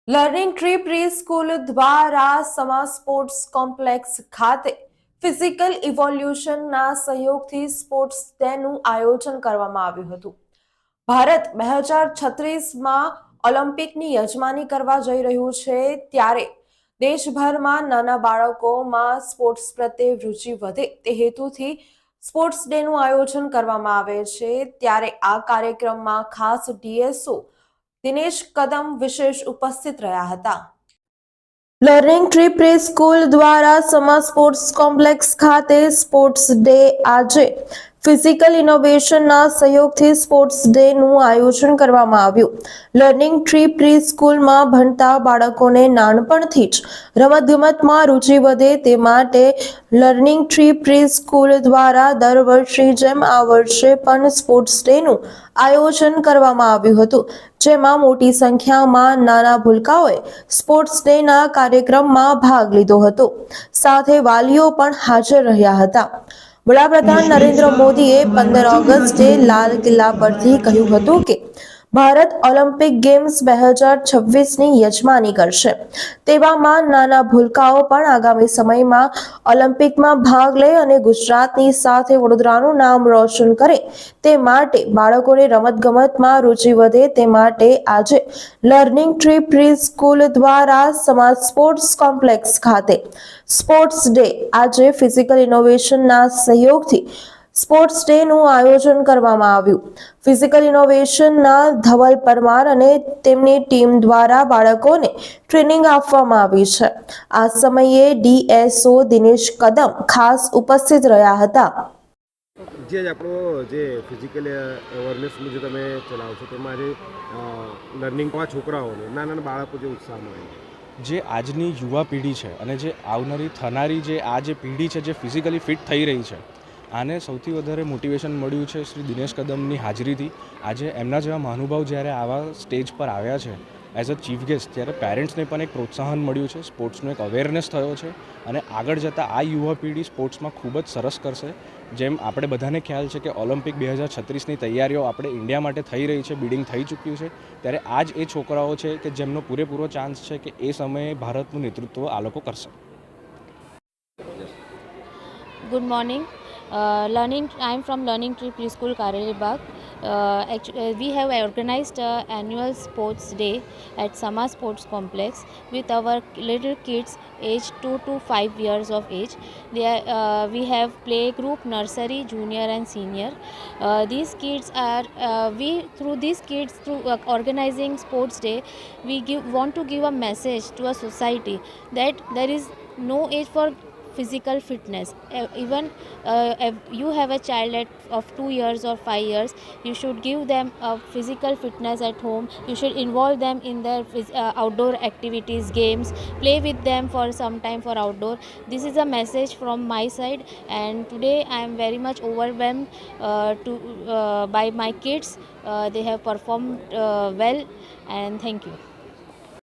Learning tree pre school દ્વારા સમા sports complex ખાતે physical ઇવોલ્યુશનના સહયોગથી સ્પોર્ટ્સ ડેનું આયોજન કરવામાં આવ્યું હતું. ભારત 2036માં ઓલિમ્પિકની યજમાની કરવા જઈ રહ્યું છે, ત્યારે દેશભરમાં નાના બાળકોમાં સ્પોર્ટ્સ પ્રત્યે રુચિ વધે તે હેતુથી સ્પોર્ટ્સ ડેનું આયોજન કરવામાં આવે છે. ત્યારે આ કાર્યક્રમમાં ખાસ ડીએસઓ દિનેશ કદમ વિશેષ ઉપસ્થિત રહ્યા હતા. લર્નિંગ ટ્રી પ્રી સ્કૂલ દ્વારા સમા સ્પોર્ટ્સ કોમ્પ્લેક્સ ખાતે સ્પોર્ટ્સ ડે આજે ફિઝિકલ ઇનોવેશનના સહયોગથી સ્પોર્ટ્સ ડેનું આયોજન કરવામાં આવ્યું. લર્નિંગ ટ્રી પ્રી સ્કૂલમાં ભણતા બાળકોને નાનપણથી જ રમતગમતમાં રુચિ વધે તે માટે લર્નિંગ ટ્રી પ્રી સ્કૂલ દ્વારા દર વર્ષની જેમ આ વર્ષે પણ સ્પોર્ટ્સ ડેનું આયોજન કરવામાં આવ્યું હતું, જેમાં મોટી સંખ્યામાં નાના ભૂલકાઓએ સ્પોર્ટ્સ ડેના કાર્યક્રમમાં ભાગ લીધો હતો. સાથે વાલીઓ પણ હાજર રહ્યા હતા. વડાપ્રધાન નરેન્દ્ર મોદીએ 15 ઓગસ્ટે લાલ કિલ્લા પરથી કહ્યું હતું કે ભારત ઓલિમ્પિક ગેમ્સ 2026ની યજમાની કરશે. તેવામાં નાના ભૂલકાઓ પણ આગામી સમયમાં ઓલિમ્પિકમાં ભાગ લે અને ગુજરાતની સાથે વડોદરાનું નામ રોશન કરે તે માટે બાળકોને રમતગમતમાં રુચિ વધે તે માટે આજે લર્નિંગ ટ્રી પ્રી સ્કૂલ દ્વારા સમાજ સ્પોર્ટ્સ કોમ્પ્લેક્સ ખાતે સ્પોર્ટ્સ ડે આજે ફિઝિકલ ઇનોવેશનના સહયોગથી સ્પોર્ટ્સ ડેનું આયોજન કરવામાં આવ્યું. ફિઝિકલ ઇનોવેશનના ધવલ પરમાર અને તેમની ટીમ દ્વારા બાળકોને ટ્રેનિંગ આપવામાં આવી છે. આ સમયે ડીએસઓ દિનેશ કદમ ખાસ ઉપસ્થિત રહ્યા હતા. જે આપણો જે ફિઝિકલ અવેરનેસનું જે તમે ચલાવો છો તેમાં જે લર્નિંગમાં છોકરાઓને નાના બાળકો જે ઉત્સાહ મળે જે આજની યુવા પેઢી છે અને જે આવનારી થનારી જે આ જે પેઢી છે જે ફિઝિકલી ફિટ થઈ રહી છે, આને સૌથી વધારે મોટિવેશન મળ્યું છે શ્રી દિનેશ કદમની હાજરીથી. આજે એમના જેવા મહાનુભાવ જ્યારે આવા સ્ટેજ પર આવ્યા છે એઝ અ ચીફ ગેસ્ટ, ત્યારે પેરેન્ટ્સને પણ એક પ્રોત્સાહન મળ્યું છે, સ્પોર્ટ્સનો એક અવેરનેસ થયો છે અને આગળ જતાં આ યુવા પેઢી સ્પોર્ટ્સમાં ખૂબ જ સરસ કરશે. જેમ આપણે બધાને ખ્યાલ છે કે ઓલિમ્પિક 2036ની તૈયારીઓ આપણે ઇન્ડિયા માટે થઈ રહી છે, બિડિંગ થઈ ચૂક્યું છે, ત્યારે આ જ એ છોકરાઓ છે કે જેમનો પૂરેપૂરો ચાન્સ છે કે એ સમયે ભારતનું નેતૃત્વ આ લોકો કરશે. Good morning. I am from Learning Tree Preschool, Karelibag. We have organized annual sports day at Sama Sports Complex with our little kids aged 2 to 5 years of age. We have play group, nursery, junior and senior. These kids are through organizing sports day, want to give a message to a society that there is no age for physical fitness. Even if you have a child of 2 years or 5 years, you should give them a physical fitness at home. You should involve them in their outdoor activities, games, play with them for some time for outdoor. This is a message from my side, and today I am very much overwhelmed by my kids. They have performed well, and thank you.